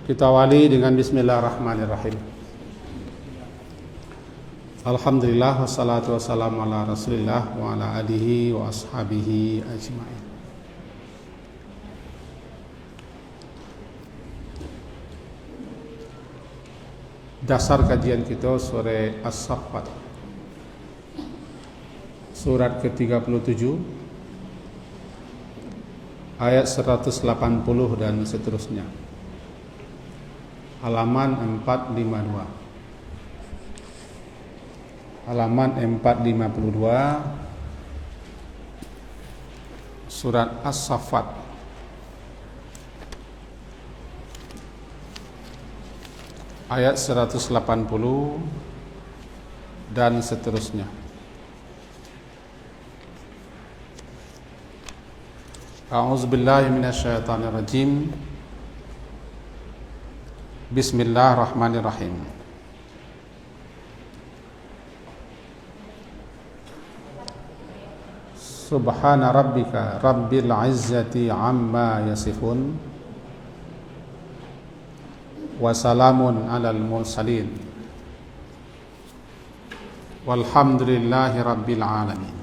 Kita awali dengan bismillahirrahmanirrahim. Alhamdulillah wassalatu wassalamu ala rasulillah wa ala alihi wa ashabihi ajma'in. Dasar kajian kita surah As-Saffat, surat ke-37 ayat 180 dan seterusnya, halaman 452. Halaman 452 surat As-Saffat ayat 180 dan seterusnya. A'udzubillahi minasyaitonirrajim. Bismillahirrahmanirrahim. Subhana rabbika rabbil izzati amma yasifun wa salamun alal mursalin walhamdulillahi rabbil alamin.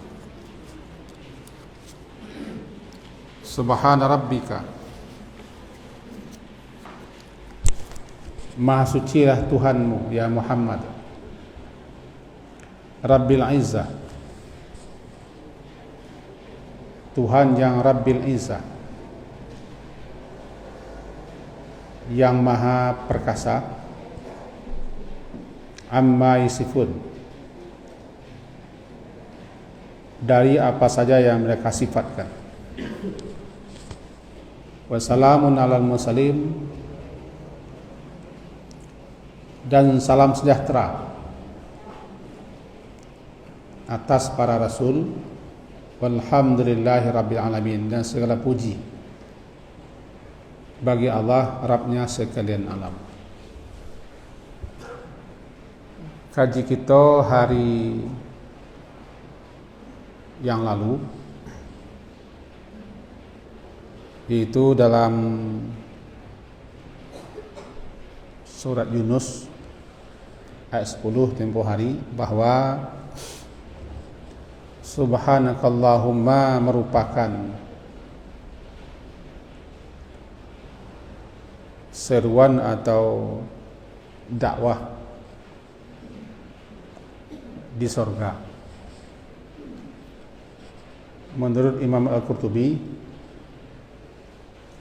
Subhana rabbika, maha sucilah Tuhanmu ya Muhammad, Rabbil Izzah, Tuhan yang Rabbil Izzah, yang maha perkasa, amma yasifun, dari apa saja yang mereka sifatkan. Wassalamun alal mursalin, dan salam sejahtera atas para rasul. Walhamdulillahi rabbil alamin, dan segala puji bagi Allah, Rabbnya sekalian alam. Kaji kita hari yang lalu yaitu dalam surat Yunus ayat 10 tempo hari, bahwa Subhanakallahumma merupakan seruan atau dakwah di sorga. Menurut Imam Al-Qurtubi,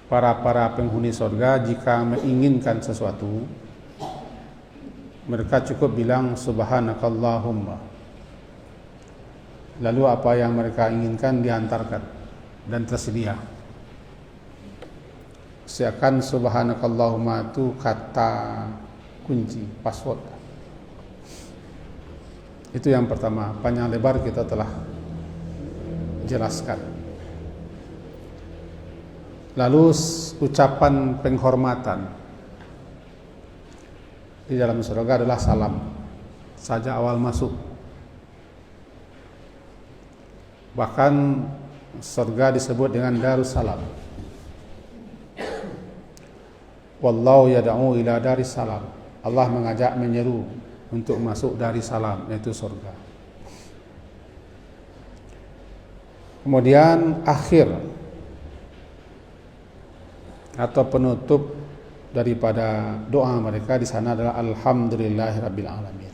para penghuni sorga jika menginginkan sesuatu, mereka cukup bilang Subhanakallahumma, lalu apa yang mereka inginkan dihantarkan dan tersedia. Seakan Subhanakallahumma itu kata kunci, password. Itu yang pertama, panjang lebar kita telah jelaskan. Lalu ucapan penghormatan di dalam surga adalah salam saja awal masuk. Bahkan surga disebut dengan Darussalam. Wallahu yad'u ila Darussalam. Allah mengajak, menyeru untuk masuk Darussalam, yaitu surga. Kemudian akhir atau penutup daripada doa mereka di sana adalah alhamdulillahirabbil alamin.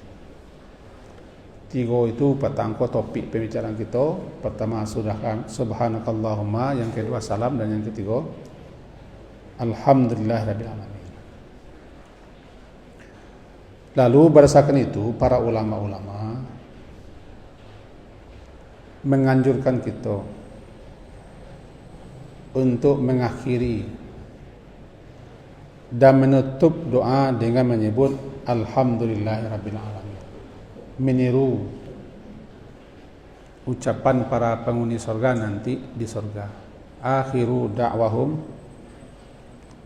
Tiga itu petangko topik pembicaraan kita. Pertama Subhanakallahumma, yang kedua salam, dan yang ketiga alhamdulillahirabbil alamin. Lalu berdasarkan itu para ulama-ulama menganjurkan kita untuk mengakhiri dan menutup doa dengan menyebut alhamdulillahirabbil alamin, meniru ucapan para penghuni surga nanti di surga. Akhiru da'wahum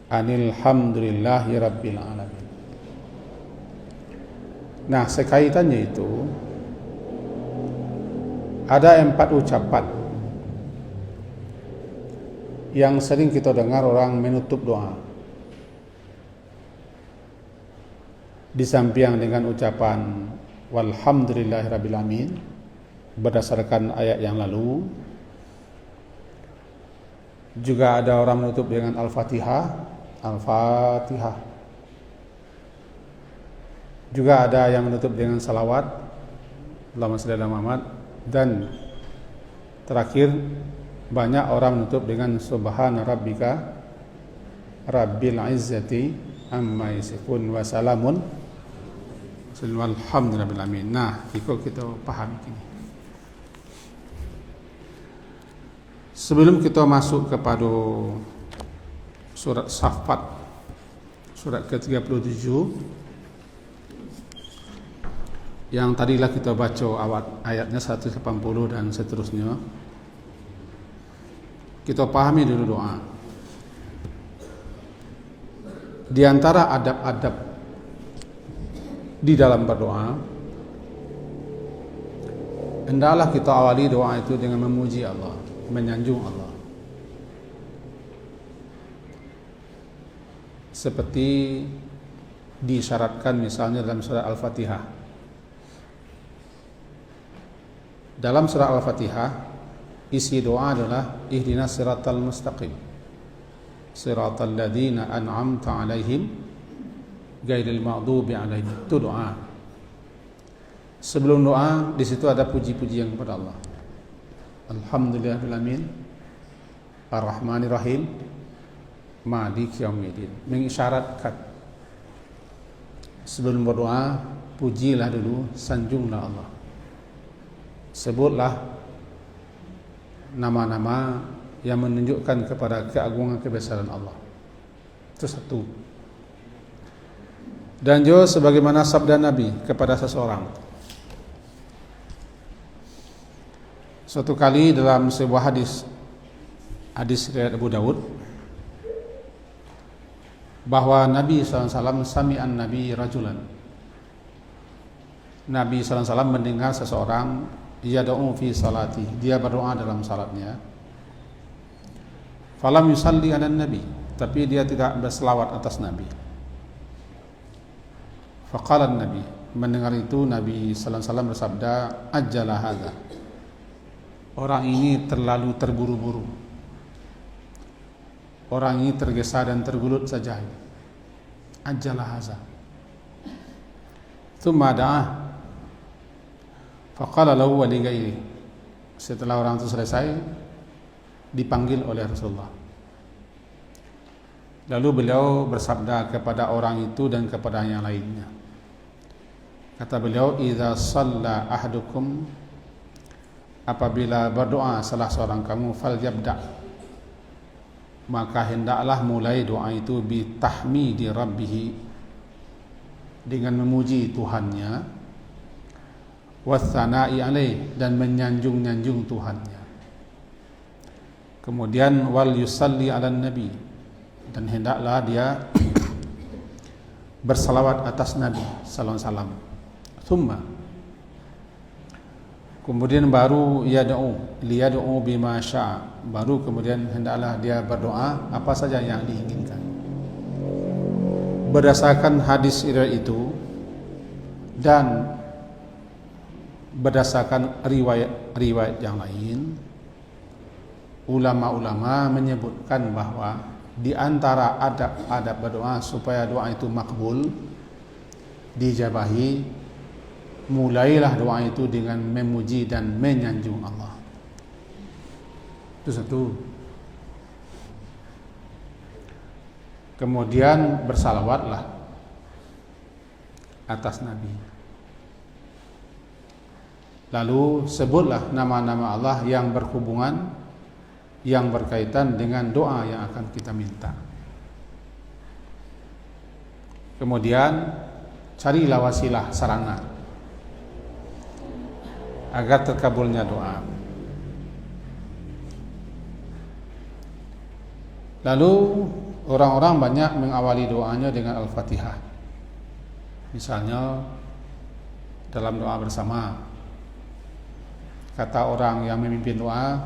anilhamdulillahi rabbil alamin. Nah, sekaitannya itu ada 4 ucapan yang sering kita dengar orang menutup doa. disamping dengan ucapan walhamdulillahirabbil alamin berdasarkan ayat yang lalu. Juga ada orang menutup dengan Al-Fatihah, Al-Fatihah. Juga ada yang menutup dengan salawat, Allahumma shalli ala Muhammad. Dan terakhir, banyak orang menutup dengan subhana rabbika rabbil izzati amma yasifun wa salamun walhamdulillahil alamin. Nah, ikut kita paham ini. Sebelum kita masuk kepada surat Saffat, surat ke-37 yang tadilah kita baca ayatnya 180 dan seterusnya, kita pahami dulu doa. Di antara adab-adab di dalam berdoa, hendaklah kita awali doa itu dengan memuji Allah, menyanjung Allah. Seperti disyaratkan misalnya dalam surat Al-Fatihah. Dalam surat Al-Fatihah, isi doa adalah ihdinas siratal mustaqim, siratal ladzina an'amta alaihim ghairil maghdubi alaihim. Itu doa. Sebelum doa, di situ ada puji-pujian kepada Allah. Alhamdulillahirabbil alamin, Ar-Rahmanir Rahim, Maliki Yaumiddin. Mengisyaratkan sebelum berdoa, pujilah dulu, sanjunglah Allah. Sebutlah nama-nama yang menunjukkan kepada keagungan kebesaran Allah. Itu satu. Dan juga sebagaimana sabda Nabi kepada seseorang. Suatu kali dalam sebuah hadis riwayat Abu Daud, bahwa Nabi SAW sami'an Nabi rajulan. Nabi SAW mendengar seseorang yad'u fi salati, dia berdoa dalam salatnya. Falam yusalli 'alan nabi, tapi dia tidak berselawat atas Nabi. Faqala Nabi, mendengar itu Nabi sallallahu alaihi wasallam bersabda, ajjala hadza. Orang ini terlalu terburu-buru. Orang ini tergesa dan tergulut saja. Ajjala hadza. Tsumma da'a. Faqala lahu wa li ghairi. Setelah orang itu selesai, dipanggil oleh Rasulullah. Lalu beliau bersabda kepada orang itu dan kepada yang lainnya. Kata beliau, idza shalla ahadukum, apabila berdoa salah seorang kamu, falyabda, maka hendaklah mulai doa itu bi tahmidi rabbih, dengan memuji Tuhannya, wassana'i alaih, dan menyanjung-nyanjung Tuhannya. Kemudian wal yusalli ala nabi, dan hendaklah dia bersalawat atas Nabi sallallahu alaihi wasallam. Thumma, kemudian baru liyad'u bima syaa, baru kemudian hendaklah dia berdoa apa saja yang diinginkan. Berdasarkan hadis itu dan berdasarkan riwayat yang lain, ulama-ulama menyebutkan bahwa di antara adab-adab berdoa supaya doa itu makbul, dijabahi, mulailah doa itu dengan memuji dan menyanjung Allah. Itu satu. Kemudian bersalawatlah atas Nabi. Lalu sebutlah nama-nama Allah yang berhubungan, yang berkaitan dengan doa yang akan kita minta. Kemudian carilah wasilah, sarana agar terkabulnya doa. Lalu orang-orang banyak mengawali doanya dengan Al-Fatihah. Misalnya dalam doa bersama, kata orang yang memimpin doa,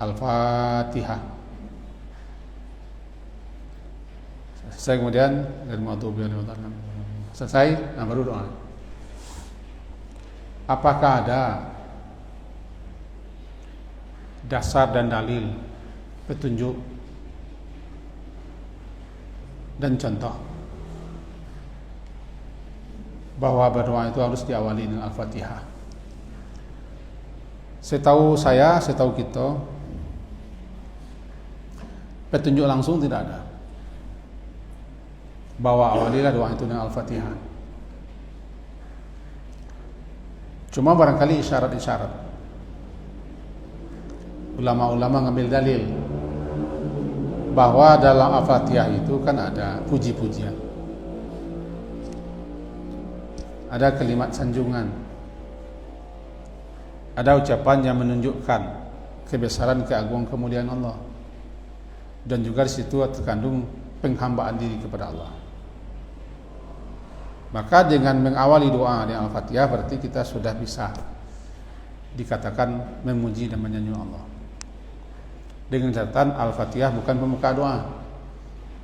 Al-Fatihah. Saya kemudian Selesai, baru doa. Apakah ada dasar dan dalil, petunjuk dan contoh bahwa berdoa itu harus diawali dengan Al-Fatihah? Setahu kita, petunjuk langsung tidak ada bahwa awalilah doa itu dengan Al-Fatihah. Cuma barangkali isyarat-isyarat. Ulama-ulama ngambil dalil bahwa dalam Al-Fatihah itu kan ada puji-pujian, ada kalimat sanjungan, ada ucapan yang menunjukkan kebesaran, keagungan, kemuliaan Allah, dan juga di situ terkandung penghambaan diri kepada Allah. Maka dengan mengawali doa dengan Al-Fatihah berarti kita sudah bisa dikatakan memuji dan menyanjung Allah. Dengan catatan Al-Fatihah bukan pembuka doa,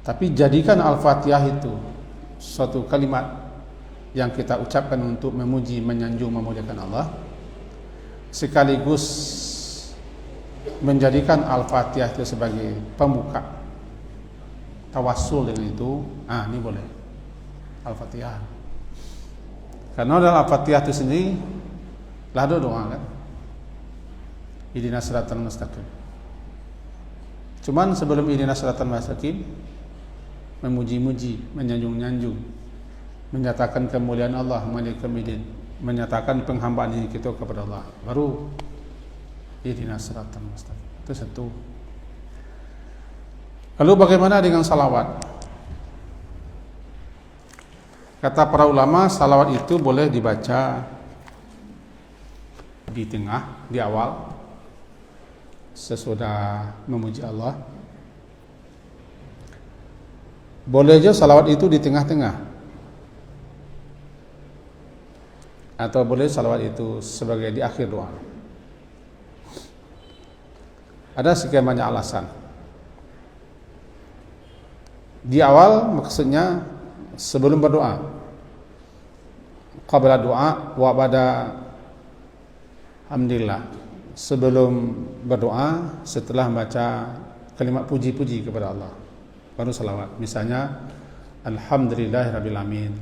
tapi jadikan Al-Fatihah itu suatu kalimat yang kita ucapkan untuk memuji, menyanjung, memuliakan Allah, sekaligus menjadikan Al-Fatihah itu sebagai pembuka, tawassul dengan itu. Ini boleh Al-Fatihah. Karena dalam Al-Fatihah itu sendiri lah doa kan, ihdinas siratal mustaqim. Cuman sebelum ihdinas siratal mustaqim, memuji-muji, menyanjung-nyanjung, menyatakan kemuliaan Allah, menyatakan penghambaan diri kita kepada Allah, baru ihdinas siratal mustaqim. Itu satu. Lalu bagaimana dengan salawat? Kata para ulama, salawat itu boleh dibaca di tengah, di awal, sesudah memuji Allah. Boleh aja salawat itu di tengah-tengah, atau boleh salawat itu sebagai di akhir doa. Ada sekian banyak alasan. Di awal maksudnya sebelum berdoa, qabla doa wa ba'da hamdillah, sebelum berdoa, setelah baca kalimat puji-puji kepada Allah, baru salawat. Misalnya alhamdulillahirabbil alamin,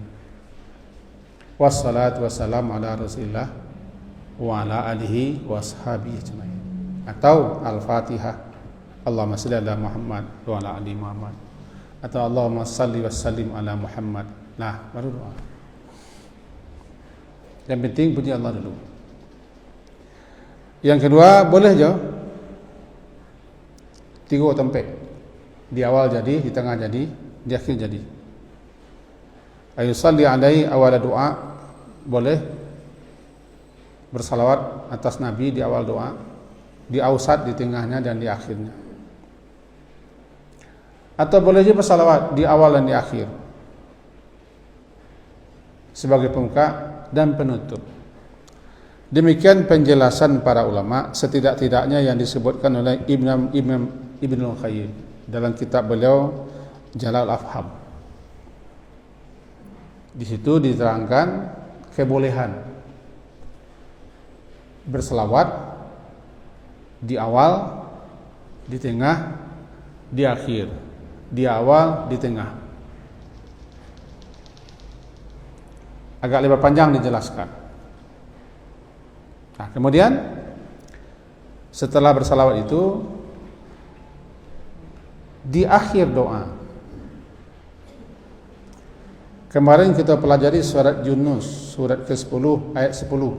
wassalatu wassalamu ala rasulillah wa ala alihi washabihi ajmain, atau al-Fatihah, Allahumma shalli ala Muhammad wa ala ali Muhammad, atau Allahumma salli wa sallim ala Muhammad. Nah, baru doa. Yang penting puji Allah dulu. Yang kedua, boleh je 3 tempat. Di awal jadi, di tengah jadi, di akhir jadi. Ayu salli alaihi awal doa, boleh bersalawat atas Nabi di awal doa, di ausat, di tengahnya, dan di akhirnya. Atau boleh juga bersalawat di awal dan di akhir sebagai pembuka dan penutup. Demikian penjelasan para ulama, setidak-tidaknya yang disebutkan oleh Ibnul Qayyim dalam kitab beliau Jalal Afham. Di situ diterangkan kebolehan berselawat di awal, di tengah, di akhir. Di awal, di tengah. Agak lebar panjang dijelaskan. Nah, kemudian setelah bersalawat itu, di akhir doa, kemarin kita pelajari surat Yunus, surat ke-10 ayat 10.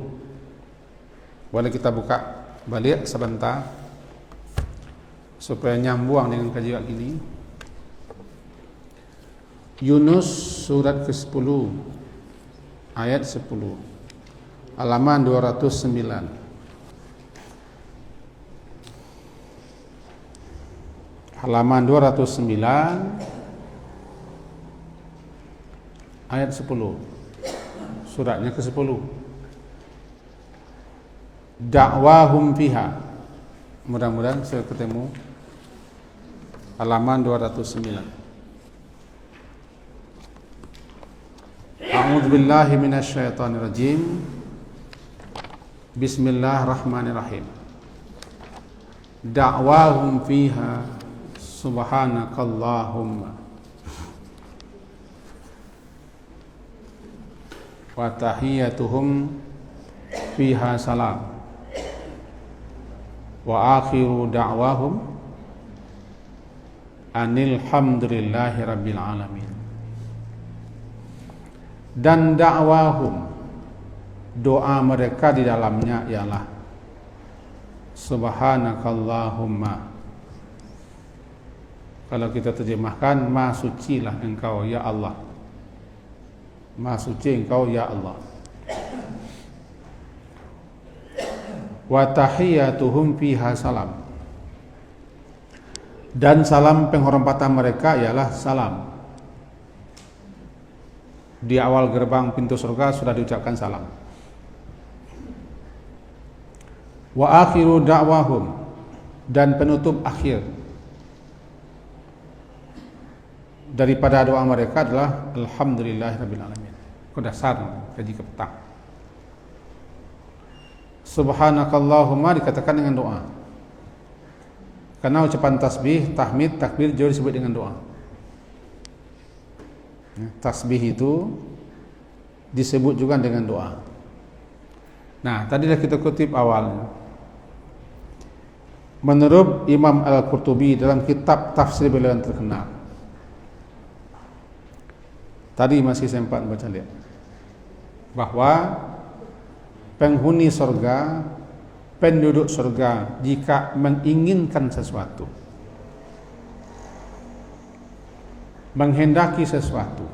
Boleh kita buka balik sebentar supaya nyambung dengan kajian ini. Yunus surat ke-10 ayat 10, halaman 209. Halaman 209 ayat 10. Suratnya ke-10. Da'wahum fiha. Mudah-mudahan saya ketemu halaman 209. A'udzu billahi minasy syaithanir rajim. Bismillahirrahmanirrahim. Da'wahum fiha subhanakallahumma wa tahiyyatuhum fiha salam wa akhiru da'wahum anil hamdulillahi rabbil alamin. Dan dakwahum, doa mereka di dalamnya ialah subhanakallahumma. Kalau kita terjemahkan, maha sucilah engkau ya Allah, maha suci engkau ya Allah. Wa tahiyyatuhum fiha salam, dan salam penghormatan mereka ialah salam. Di awal gerbang pintu surga sudah diucapkan salam. Wa akhiru da'wahum, dan penutup akhir daripada doa mereka adalah alhamdulillahirabbil alamin. Itu dasar kaji ke petang. Subhanakallahumma dikatakan dengan doa, karena ucapan tasbih, tahmid, takbir jauh disebut dengan doa. Tasbih itu disebut juga dengan doa. Nah, tadi dah kita kutip awalnya. Menurut Imam Al-Qurtubi dalam kitab tafsir beliau yang terkenal, tadi masih sempat baca lihat, bahwa penghuni surga, penduduk surga, jika menginginkan sesuatu, menghendaki sesuatu,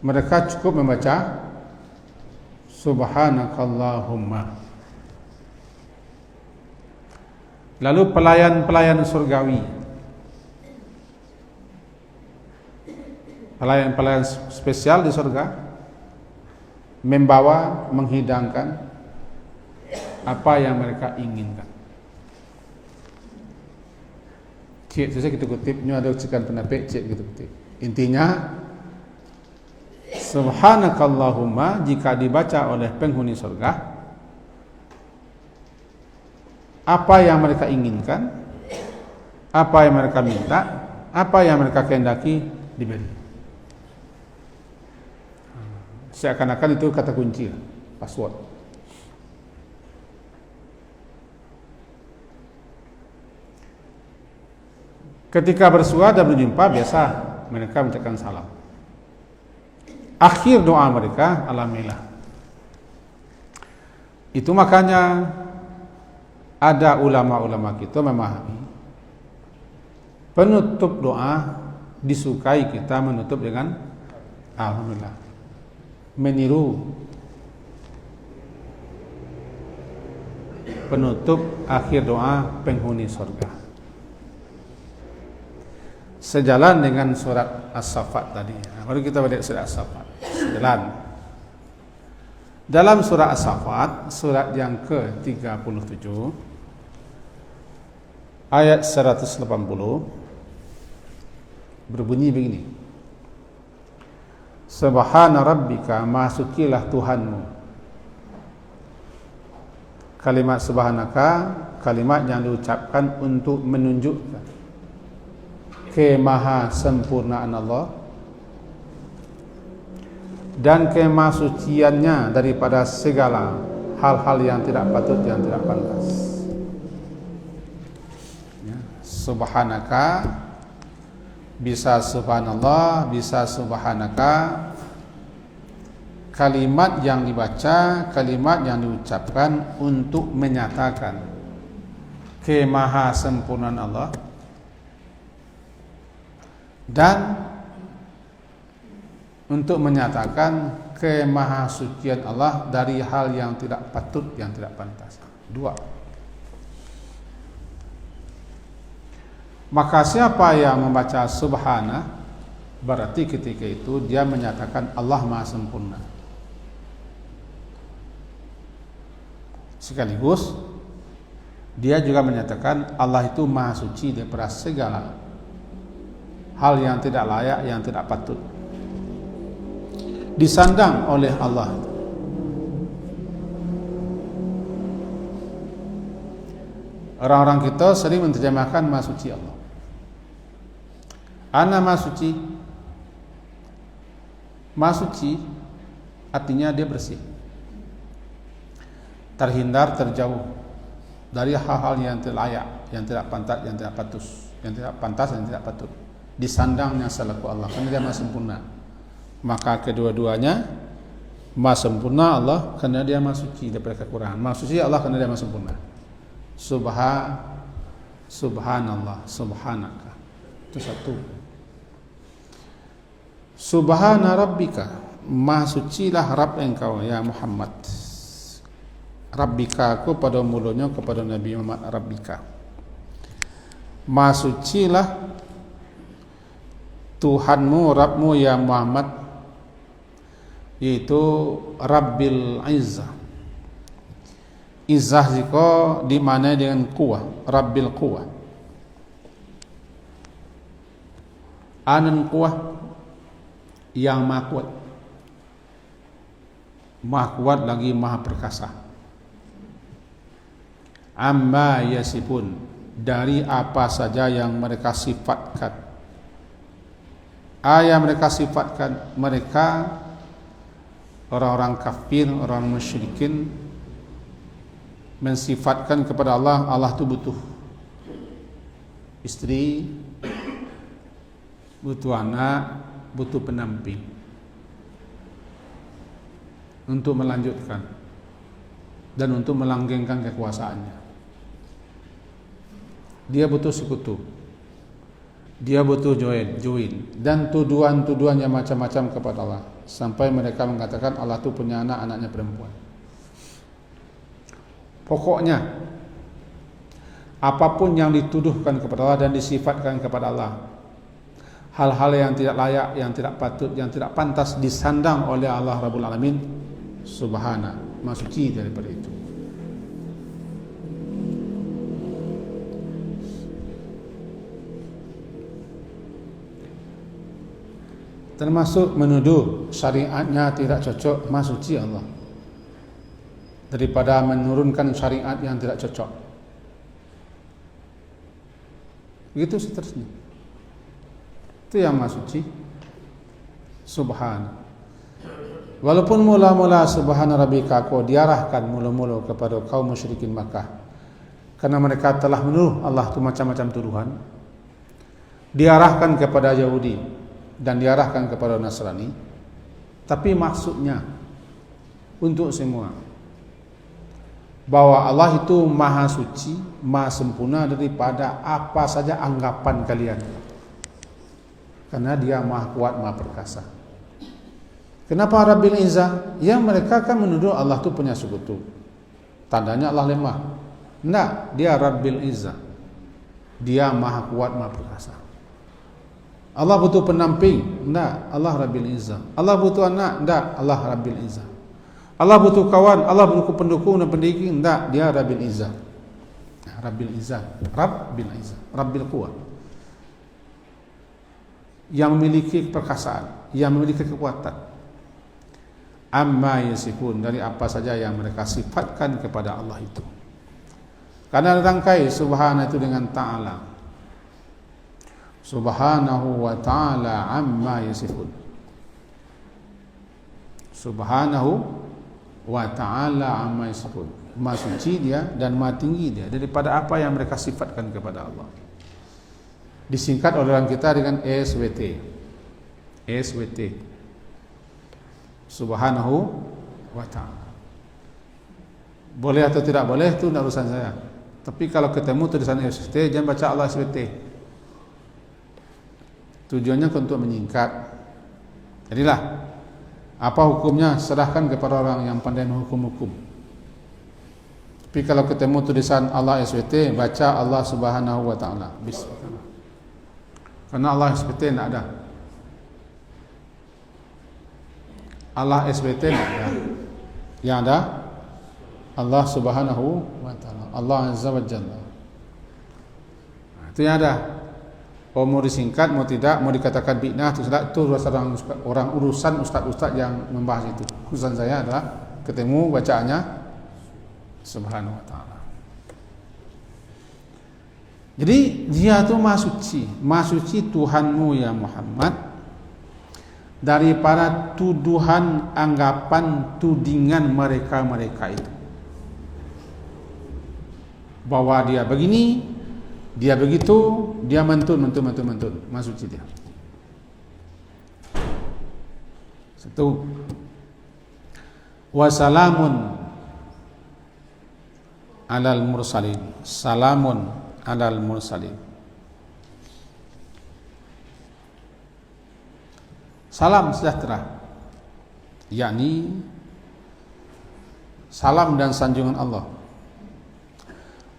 mereka cukup membaca subhanakallahumma. Lalu pelayan-pelayan surgawi, pelayan-pelayan spesial di surga, membawa, menghidangkan apa yang mereka inginkan. Cik, saya kita kutip, ini ada ucapan penapik, cik kita kutip. Intinya, subhanakallahumma jika dibaca oleh penghuni surga, apa yang mereka inginkan, apa yang mereka minta, apa yang mereka kehendaki diberi. Seakan-akan itu kata kunci, password. Ketika bersua dan berjumpa, biasa mereka mengucapkan salam. Akhir doa mereka, alhamdulillah. Itu makanya ada ulama-ulama kita memahami penutup doa disukai kita menutup dengan alhamdulillah, meniru penutup akhir doa penghuni surga. Sejalan dengan surat As-Saffat tadi. Baru kita baca surat As-Saffat. Sejalan. Dalam surat As-Saffat, surat yang ke-37, ayat 180, berbunyi begini. Subhana rabbika, maha sucilah Tuhanmu. Kalimat subhanaka, kalimat yang diucapkan untuk menunjukkan kemaha sempurnaan Allah dan kemahasuciannya daripada segala hal-hal yang tidak patut, yang tidak pantas. Ya. Subhanaka, bisa subhanallah, bisa subhanaka, kalimat yang dibaca, kalimat yang diucapkan untuk menyatakan kemaha sempurnaan Allah dan untuk menyatakan kemahasucian Allah dari hal yang tidak patut, yang tidak pantas. Dua. Maka siapa yang membaca subhana, berarti ketika itu dia menyatakan Allah maha sempurna. Sekaligus dia juga menyatakan Allah itu maha suci daripada segala hal yang tidak layak, yang tidak patut. disandang oleh Allah. Orang-orang kita sering menterjemahkan Maha Suci Allah. Ana Maha Suci. Maha Suci artinya dia bersih, terhindar, terjauh dari hal-hal yang tidak layak, yang tidak pantas, yang tidak pantas, yang tidak patut disandangnya selaku Allah, karena dia Maha sempurna. Maka kedua-duanya Maha sempurna Allah karena dia Maha suci daripada kekurangan, Maha suci Allah karena dia Maha sempurna. Subhanallah, subhanaka, itu satu. Subhana rabbika, Maha sucilah Rabb engkau ya Muhammad. Rabbika, aku pada mulanya kepada Nabi Muhammad, Rabbika, Maha sucilah Tuhanmu, Rabbmu ya Muhammad, yaitu Rabbil Izzah. Izzah jika dimaknai dengan kuah, Rabbil kuah, anan kuah yang maha kuat, maha kuat lagi maha perkasa. Amma yasifun, dari apa saja yang mereka sifatkan. Ayat mereka sifatkan, mereka orang-orang kafir, orang musyrikin mensifatkan kepada Allah, Allah itu butuh istri, butuh anak, butuh pendamping untuk melanjutkan dan untuk melanggengkan kekuasaannya. Dia butuh sekutu, dia butuh join, dan tuduhan-tuduhan yang macam-macam kepada Allah, sampai mereka mengatakan Allah itu punya anak, anaknya perempuan. Pokoknya apapun yang dituduhkan kepada Allah dan disifatkan kepada Allah, hal-hal yang tidak layak, yang tidak patut, yang tidak pantas disandang oleh Allah Rabbul Alamin, subhana, Maha suci daripada itu. Termasuk menuduh syariatnya tidak cocok, Maha suci Allah, daripada menurunkan syariat yang tidak cocok. Begitu seterusnya. Itu yang Maha suci, subhana. Walaupun mula-mula subhana rabbika aku diarahkan mula-mula kepada kaum musyrikin Makkah, karena mereka telah menuduh Allah itu macam-macam tuduhan, diarahkan kepada Yahudi dan diarahkan kepada Nasrani, tapi maksudnya untuk semua, bahwa Allah itu maha suci, maha sempurna daripada apa saja anggapan kalian, karena dia maha kuat, maha perkasa. Kenapa Rabbil Izzah? Ya mereka kan menuduh Allah itu punya sekutu, tandanya Allah lemah. Enggak, dia Rabbil Izzah, dia maha kuat, maha perkasa. Allah butuh pendamping? Enggak, Allah Rabbil Izzah. Allah butuh anak? Enggak, Allah Rabbil Izzah. Allah butuh kawan, Allah butuh pendukung dan pendidik? Enggak, dia Rabbil Izzah. Rabbil Izzah, Rabbil Izzah, Rabbil Quwah, yang memiliki perkasaan, yang memiliki kekuatan. Amma yasifun, dari apa saja yang mereka sifatkan kepada Allah itu. Karena rangkai subhana itu dengan ta'ala, subhanahu wa ta'ala amma yasifun, subhanahu wa ta'ala amma yasifun, maha suci dia dan maha tinggi dia daripada apa yang mereka sifatkan kepada Allah. Disingkat oleh orang kita dengan SWT. SWT, subhanahu wa ta'ala. Boleh atau tidak boleh itu tidak urusan saya, tapi kalau ketemu tulisan SWT, jangan baca Allah SWT. Tujuannya untuk menyingkat. Jadilah, apa hukumnya serahkan kepada orang yang pandai hukum-hukum. Tapi kalau ketemu tulisan Allah SWT, baca Allah subhanahu wa ta'ala, bismillah. Karena Allah SWT tidak ada. Allah SWT tidak ada. Yang ada Allah subhanahu wa ta'ala, Allah azza wa jalla. Itu yang ada. mau disingkat, mau tidak, mau dikatakan bid'ah itu orang urusan ustaz-ustaz yang membahas itu. Urusan saya adalah ketemu bacaannya Subhanahu wa ta'ala. Jadi dia itu maha suci Tuhanmu ya Muhammad daripada tuduhan, anggapan, tudingan mereka itu. Bahwa dia begini, dia begitu, dia mentun. Maha suci dia. Satu. Wassalamun alal mursalin. Salamun alal mursalin. Salam sejahtera, yakni salam dan sanjungan Allah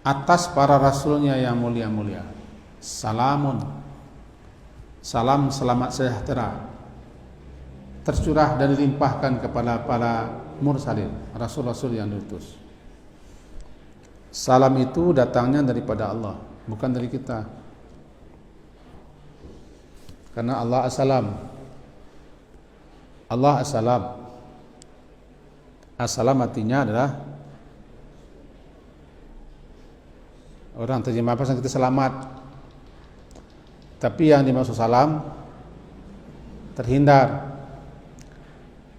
atas para rasulnya yang mulia-mulia. Salamun, salam selamat sejahtera tercurah dan dilimpahkan kepada para mursalin, rasul-rasul yang diutus. Salam itu datangnya daripada Allah, bukan dari kita. Karena Allah as-salam. Allah as-salam. As-salam artinya adalah orang terjemah apa kita selamat. Tapi yang dimaksud salam terhindar,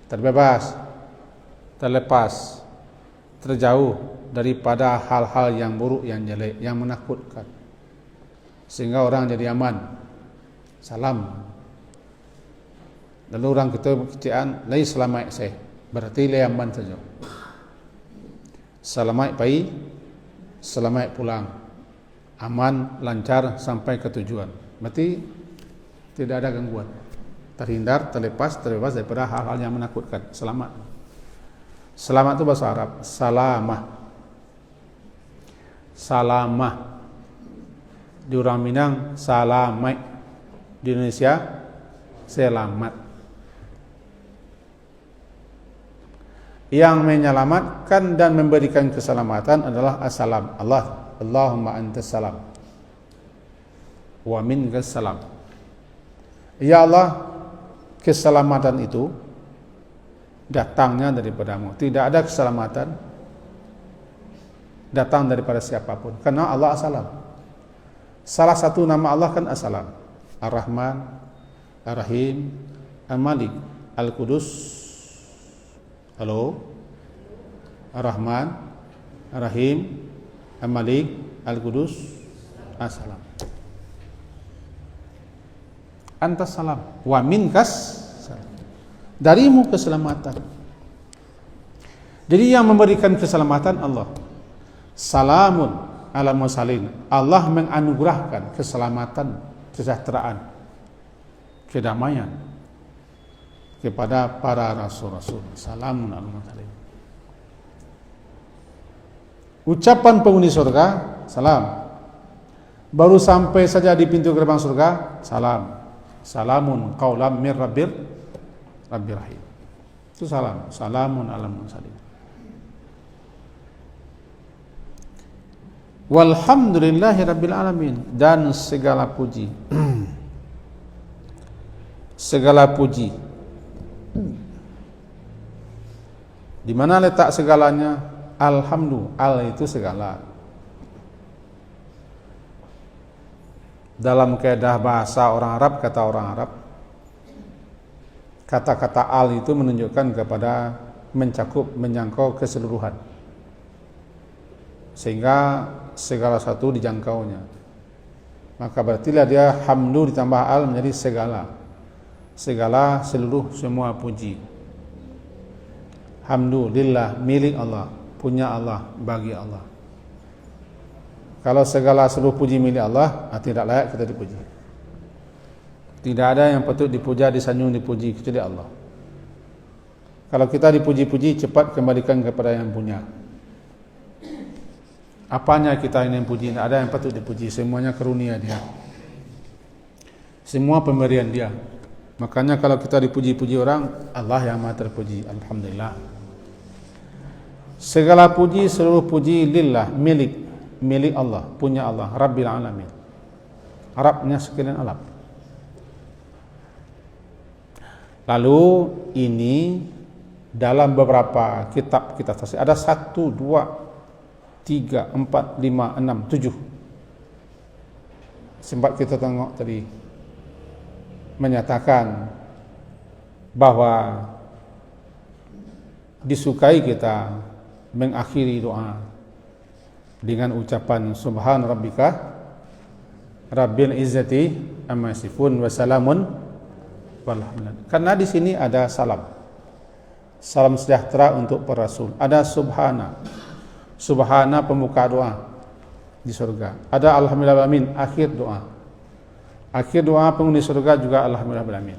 terbebas, terlepas, terjauh daripada hal-hal yang buruk, yang jelek, yang menakutkan, sehingga orang jadi aman. Salam. Lalu orang kita kecaan lai selamat saya, berarti lai aman saja. Selamat pai, selamat pulang, aman, lancar sampai ke tujuan. Berarti tidak ada gangguan, terhindar, terlepas, terbebas daripada hal-hal yang menakutkan. Selamat. Selamat itu bahasa Arab salamah. Salamah. Di orang Minang salamai. Di Indonesia selamat. Yang menyelamatkan dan memberikan keselamatan adalah as-salam. Allah, Allahumma antas salam wa minkas salam. Ya Allah, keselamatan itu datangnya daripadamu. Tidak ada keselamatan datang daripada siapapun, karena Allah as-salam. Salah satu nama Allah kan as-salam. Ar-Rahman, Ar-Rahim, Al-Malik, Al-Qudus. Halo. Ar-Rahman, Ar-Rahim, Al-Malik, Al-Qudus, as-salam. Antas salam wa minkas salam. Darimu keselamatan. Jadi yang memberikan keselamatan Allah. Salamun ala mursalin. Allah menganugerahkan keselamatan, kesejahteraan, kedamaian kepada para rasul-rasul. Salamun ala mursalin. Ucapan penghuni surga, salam. Baru sampai saja di pintu gerbang surga, salam. Salamun qaulam mir rabbir rahim. Itu salam. Salamun ala mursalin. Walhamdulillahi rabbil alamin. Dan segala puji segala puji, di mana letak segalanya? Alhamdulillah. Al itu segala. Dalam kaidah bahasa orang Arab, kata orang Arab, kata-kata al itu menunjukkan kepada mencakup, menjangkau keseluruhan, sehingga segala satu dijangkaunya. Maka berartilah dia hamdu ditambah al menjadi segala. Segala, seluruh, semua puji. Hamdulillah, milik Allah, punya Allah, bagi Allah. Kalau segala seluruh puji milik Allah, tidak layak kita dipuji. Tidak ada yang patut dipuja, disanjung, dipuji kecuali Allah. Kalau kita dipuji-puji, cepat kembalikan kepada yang punya. Apanya kita ini yang puji? Tidak ada yang patut dipuji. Semuanya karunia Dia. Semua pemberian Dia. Makanya kalau kita dipuji-puji orang, Allah yang maha terpuji. Alhamdulillah. Segala puji, seluruh puji lillah, milik Allah, punya Allah, Rabbil Alamin. Arabnya sekalian alam. Lalu ini dalam beberapa kitab kita tafsir ada 1, 2, 3, 4, 5, 6, 7. Sempat kita tengok tadi menyatakan bahwa disukai kita mengakhiri doa dengan ucapan subhan rabbika rabbil izzati amma yasifun wa salamun walhamdulillah. Karena di sini ada salam sejahtera untuk para rasul. Ada subhana pembuka doa di surga. Ada alhamdulillah alamin akhir doa. Akhir doa penghuni surga juga alhamdulillah alamin.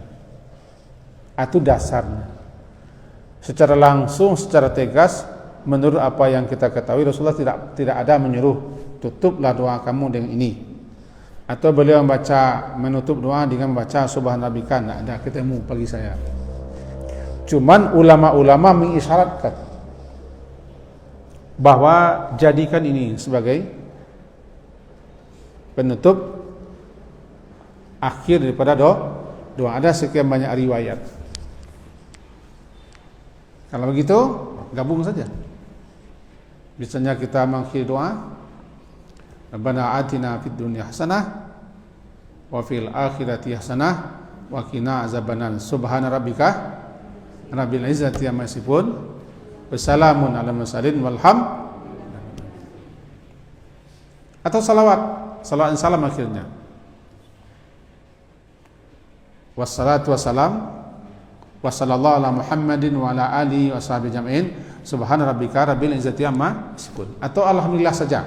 Itu dasarnya. Secara langsung, secara tegas, menurut apa yang kita ketahui, Rasulullah tidak ada menyuruh tutuplah doa kamu dengan ini. Atau beliau menutup doa dengan membaca subhanarabbika. Tidak ada ketemu bagi saya. Cuman ulama-ulama mengisyaratkan bahwa jadikan ini sebagai penutup akhir daripada doa. Ada sekian banyak riwayat. Kalau begitu, gabung saja. Biasanya kita mengakhiri doa, Rabbana atina fid dunya hasanah wa fil akhirati hasanah wa qina azabannar. Subhana rabbika rabbil izzati amma yasifun wa salamun alal mursalin walham. Atau salawat dan salam akhirnya. Wassalatu wassalam wa sallallahu ala Muhammadin wa ala alihi wa sahbihi jam'in subhana rabbika rabbil izzati amma yasifun. Atau alhamdulillah saja.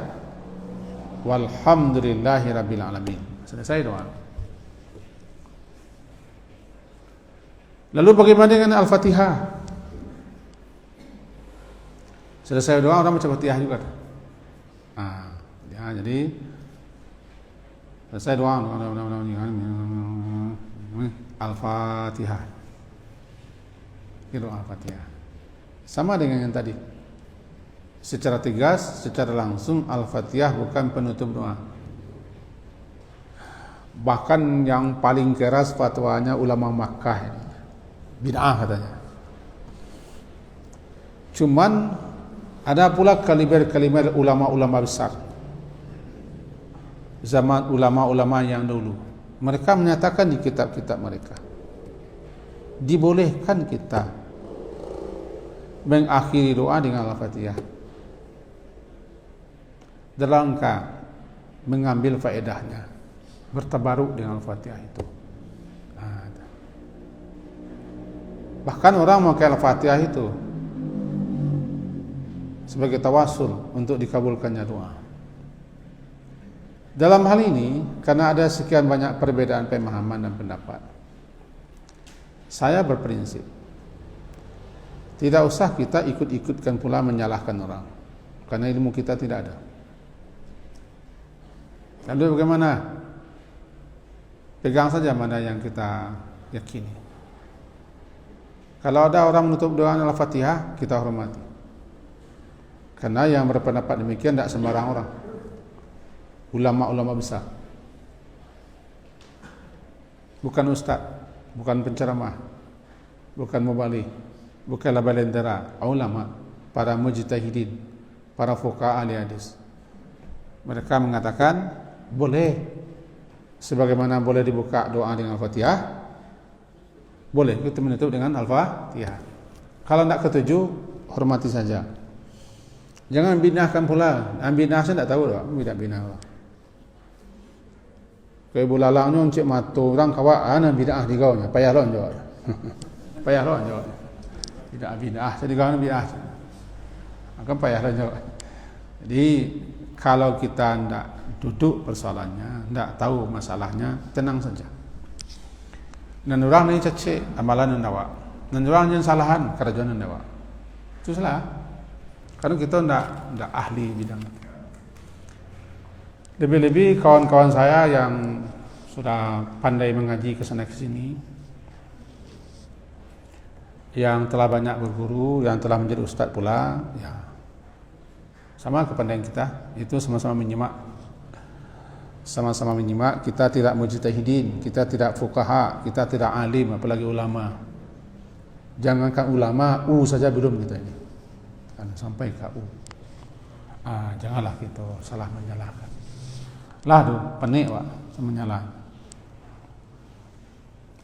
Walhamdulillahi rabbil alamin. Selesai doa. Lalu bagaimana dengan Al-Fatihah? Selesai doa orang baca Fatihah juga. Jadi selesai doa Al-Fatihah. Doa Al-Fatihah. Sama dengan yang tadi. Secara tegas, secara langsung Al-Fatihah bukan penutup doa. Bahkan yang paling keras fatwanya ulama Makkah ini. Bid'ah katanya. Cuman ada pula kalimat ulama-ulama besar. Zaman ulama-ulama yang dulu. Mereka menyatakan di kitab-kitab mereka, dibolehkan kita mengakhiri doa dengan Al-Fatihah dalam rangka mengambil faedahnya, bertabaruk dengan Al-Fatihah itu. Bahkan orang memakai Al-Fatihah itu sebagai tawasul untuk dikabulkannya doa. Dalam hal ini, karena ada sekian banyak perbedaan pemahaman dan pendapat, saya berprinsip tidak usah kita ikut-ikutkan pula menyalahkan orang, karena ilmu kita tidak ada. Lalu bagaimana? Pegang saja mana yang kita yakini. Kalau ada orang menutup doa Al-Fatihah, kita hormati. Karena yang berpendapat demikian tidak sembarang orang. Ulama-ulama besar. Bukan ustaz, bukan penceramah, bukan mubalik, bukan labalendera, ulama, para mujtahidin, para fuqaha ahli hadis. Mereka mengatakan boleh, sebagaimana boleh dibuka doa dengan Al-Fatihah, boleh kita menutup dengan Al-Fatihah. Kalau tidak ketujuh, hormati saja. Jangan binahkan pula. Binah saya tidak tahu tak, tidak binah. Kaya bulalangnya encik matu orang kawan bid'ah di kau, payah lon jawab. Payah lon jawab. Tidak bid'ah, jadi kau bid'ah. Akan payah lon jawab. Jadi kalau kita tidak duduk persoalannya, tidak tahu masalahnya, tenang saja. Dan orang ni cecek amalan ndawa. Dan orang yang salahan kerajaan ndawa. Itu salah. Karena kita tidak ahli bidang. Lebih-lebih kawan-kawan saya yang sudah pandai mengaji ke sana ke sini, yang telah banyak berguru, yang telah menjadi ustaz pula, ya sama kepandaian kita, itu sama-sama menyimak sama-sama menyimak. Kita tidak mujtahidin, kita tidak fuqaha, kita tidak alim, apalagi ulama. Jangankan ulama, saja belum kita ini. Sampai ke janganlah kita salah menyalahkan. Lah tu penik wak menyalah.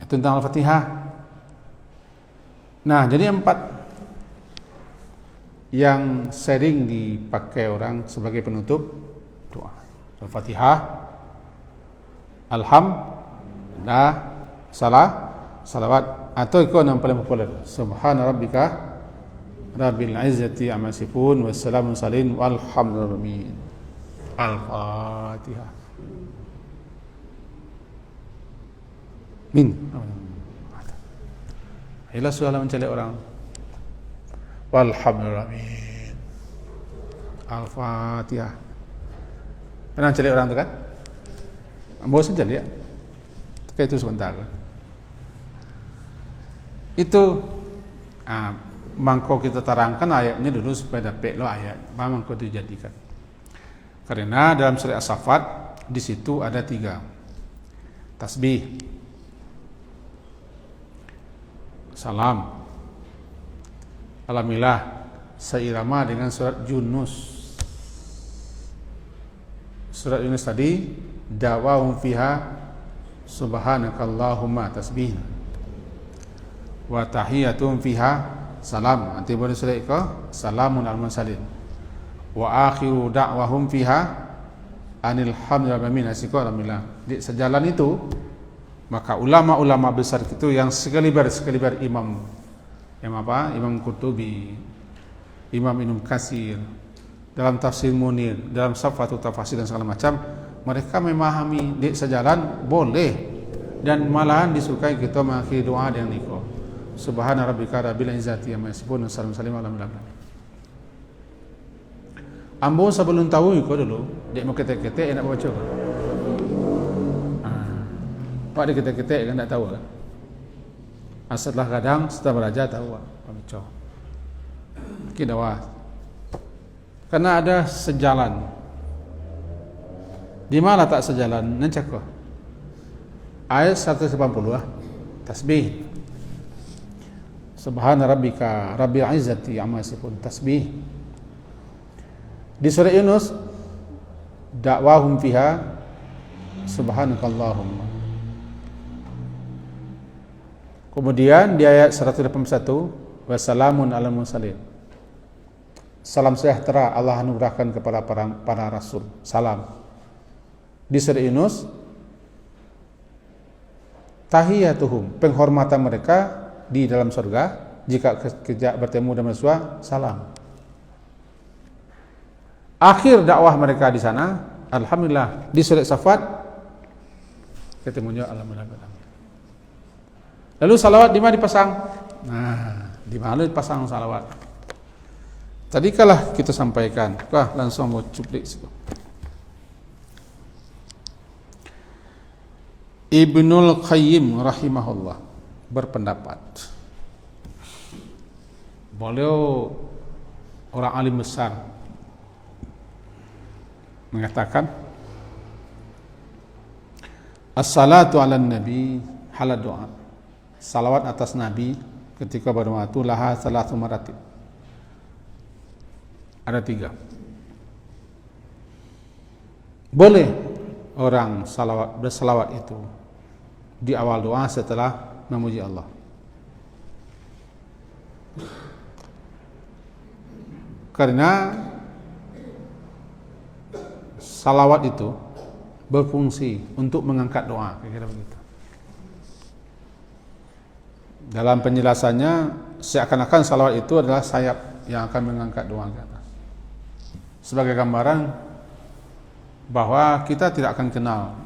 Itu tentang Al-Fatihah. Nah, jadi 4 yang sering dipakai orang sebagai penutup doa. Al-Fatihah, Alhamdulillah, salawat, atau ikut yang paling populer, Subhana rabbika rabbil izzati amma yasifun wassalamun salin walhamdulillah. Al-Fatihah. Inilah soal mencari orang. Walhamdulillah. Al-Fatihah. Pernah cari orang tu kan? Bosan cari ya? Kayak itu sebentar. Itu mangko kita terangkan ayatnya dulu supaya dapat lo ayat. Mangko dijadikan. Karena dalam surah As-Saffat di situ ada 3 tasbih, salam, alhamdulillah, seirama dengan surat Yunus. Surat Yunus tadi da'wahum fiha subhanakallahumma tasbih wa tahiyatum fiha salam. Nanti boleh surat ke salamun al-mursalin wa akhiru da'wahum fiha anil hamdulillah. Alhamdulillah. Di sejalan itu maka ulama-ulama besar itu yang sekaliber Imam Qurtubi, Imam Ibnu Katsir, dalam tafsir Munir, dalam Safatul Tafasir dan segala macam, mereka memahami di sejalan boleh dan malahan disukai kita mengakhiri doa dengan niko Subhana rabbika rabbil izzati amma yasifun wassalamun ala mursalin. Ambo sebelum tahu iko dulu, dia mau ketek-ketek nak baca. Pak dia ketek-ketek kan tak tahu kan. Setelah kadang setelah belajar tahu baca. Kita wah. Karena ada sejalan. Di mana tak sejalan? Nancak kok. Ayat 180 tasbih. Subhana rabbika rabbil izzati amma yasifun tasbih. Di surah Yunus dakwahum fiha subhanakallahumma. Kemudian di ayat 181 wassalamun alal mursalin. Salam sejahtera Allah anugerahkan kepada para rasul. Salam. Di surah Yunus tahiyatuhum, penghormatan mereka di dalam surga jika bertemu dengan Rasulullah, salam. Akhir dakwah mereka di sana, alhamdulillah. Di surah Saffat ketemunya alhamdulillah. Lalu salawat di mana dipasang? Nah, di mana dipasang salawat? Tadi kalah kita sampaikan. Wah, langsung mau cuplik. Ibnul Qayyim rahimahullah berpendapat, beliau orang alim besar, mengatakan as-salatu ala nabi halal doa, salawat atas nabi ketika berdoa itu laha salatu maratib, ada 3. Boleh orang bersalawat itu di awal doa setelah memuji Allah. Karena salawat itu berfungsi untuk mengangkat doa, kira-kira begitu. Dalam penjelasannya seakan-akan salawat itu adalah sayap yang akan mengangkat doa ke atas. Sebagai gambaran bahwa kita tidak akan kenal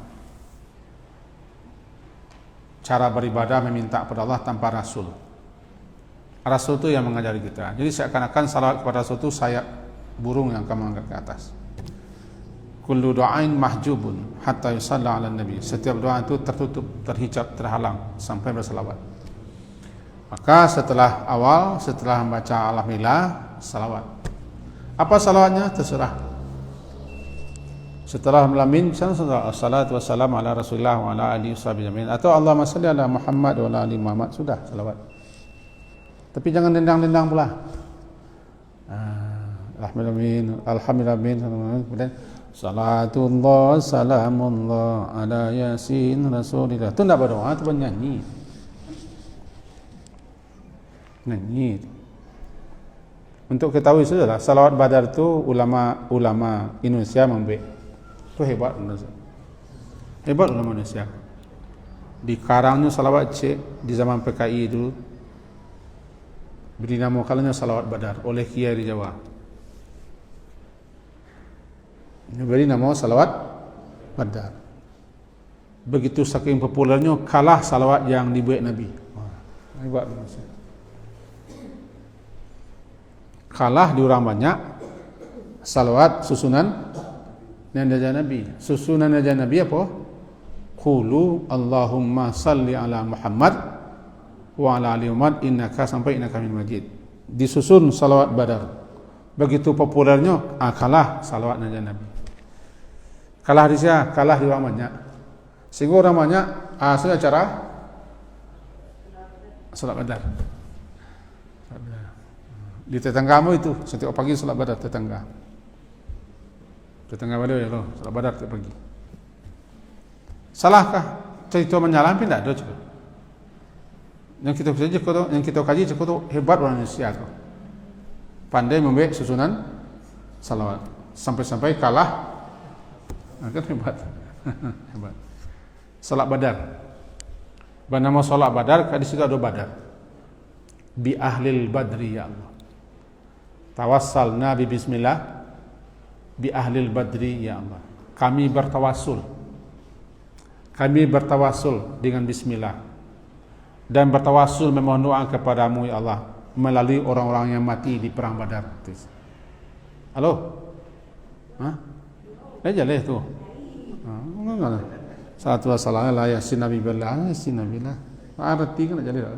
cara beribadah meminta kepada Allah tanpa Rasul. Rasul itu yang mengajari kita. Jadi seakan-akan salawat kepada Rasul itu sayap burung yang akan mengangkat ke atas. Kullu du'ain mahjubun hatta yusalla 'ala nabi. Setiap doa itu tertutup, terhijab, terhalang sampai bersalawat. Maka setelah membaca alhamdulillah, salawat. Apa salawatnya? Terserah. Setelah melamin, assalatu wassalamu ala Rasulillah wa ala alihi wasallam. Atau Allahumma salli ala Muhammad wa ala ali Muhammad, sudah salawat. Tapi jangan dendang-dendang pula. Alhamdulillah, kemudian salatullah salamullah ala yasin rasulillah. Itu tidak berdoa, itu bernyanyi. Nyanyi. Untuk ketahui sajalah, salawat badar itu ulama Indonesia membuat. Itu hebat Indonesia. Hebat ulama Indonesia. Di karangnya salawat Cik di zaman PKI dulu. Beri nama kalanya salawat badar oleh Kiai di Jawa. Beri nama salawat badar. Begitu saking populernya, kalah salawat yang dibuat Nabi. Hebat Indonesia. Kalah di orang banyak salawat susunan Naja Nabi. Susunan Naja Nabi apa? Qulu Allahumma salli ala Muhammad wa ala ali Muhammad innaka sampai innaka min majid. Disusun salawat badar. Begitu populernya, kalah salawat Naja Nabi. Kalah di siapa? Kalah di orang banyak. Sehingga orang banyak sudah cara salat badar. Di tetanggamu itu setiap pagi salat badar tetangga. Tetangga beliau ya loh, salat badar setiap pagi. Salahkah cerita menyalam tidak ada juga. Yang kita saja yang kita kaji cukup hebat orang Indonesia tu. Pandai membuat susunan salawat sampai-sampai kalah. Kan hebat. Hebat. Salat badar. Bernama salat badar, di situ ada badar. Bi ahlil badri ya Allah. Tawassalna bi bismillah bi ahlil badri ya Allah. Kami bertawassul dengan bismillah dan bertawassul memohon doa kepadamu ya Allah melalui orang-orang yang mati di perang Badar. Halo? Jaleh tu. Satu wasallam la yasin nabi billah, yasin nabilah. Arti kan jaleh.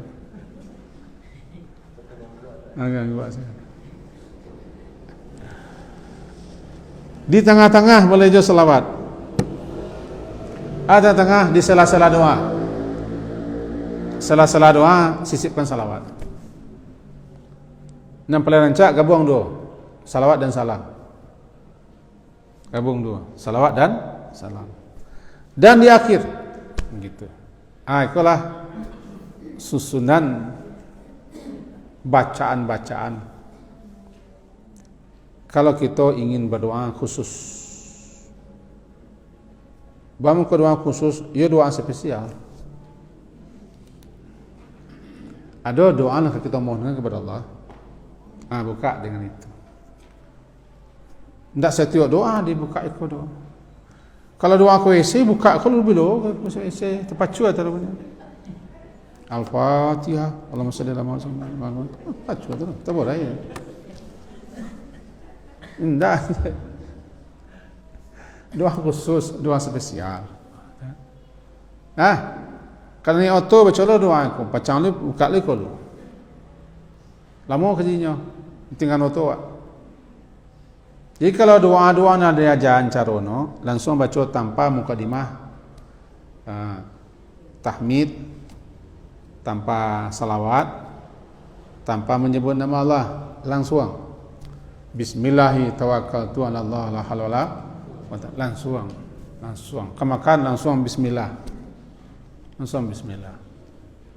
Agak buat saya. Di tengah-tengah boleh jo selawat. Ada tengah di sela-sela doa. Sela-sela doa sisipkan salawat. Enam pelayan rancak gabung dua. Salawat dan salam. Gabung dua. Salawat dan salam. Dan di akhir gitu. Itulah susunan bacaan-bacaan. Kalau kita ingin berdoa khusus, bangun ke doa khusus, ia doa spesial. Ada doa yang kita mohonkan kepada Allah, buka dengan itu. Tidak setiap doa dibuka ikut doa. Kalau doa ke WC, buka kalau lebih doa ke WC terpacu atau apa? Al-Fatihah, Allahumma salli ala Muhammad. Terpacu atau tak boleh ya. Tidak. Doa khusus, doa spesial. Kalau ni auto baca doa aku, pacang lu buka lu kalau. Lama kerjanya, tinggal auto. Jadi kalau doa-doa ada ajaran carono, langsung baca tanpa mukadimah, tahmid, tanpa salawat, tanpa menyebut nama Allah, langsung. Bismillahi tawakkaltu ala Allah la hawla wala langsung kemakan langsung bismillah.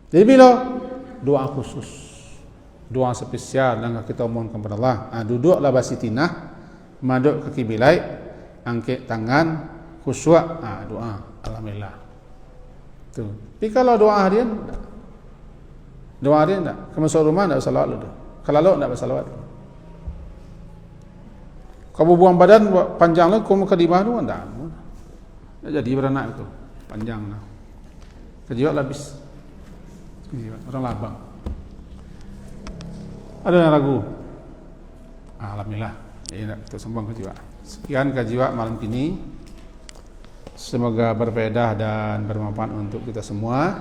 Jadi bila doa khusus, doa spesial yang kita mohon kepada Allah, duduklah basitinah, maduk kaki bilai, angkat tangan, khusyuk, doa alhamdulillah. Tu. Tapi kalau doa harian tak. Kamu masuk rumah tak bersalawat lu. Kalau lu tak bersalawat. Kamu buang badan panjang lah, kamu kedimah tu tak jadi beranak itu panjang lah. Kejiwat habis. Orang labang. Ada yang ragu? Alhamdulillah. Ya, kita sembang kejiwat. Sekian kejiwat malam ini. Semoga berfaedah dan bermanfaat untuk kita semua.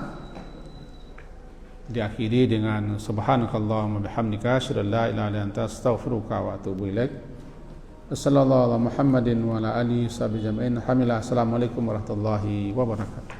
Diakhiri dengan subhanakallahumma bihamdika asyhadu an la ilaha illa anta astaghfiruka wa atubu ilaik. Sallallahu alaihi Muhammadin wa ala alihi wa sahbihi ajma'in. Alhamdulillah. Assalamualaikum warahmatullahi wabarakatuh.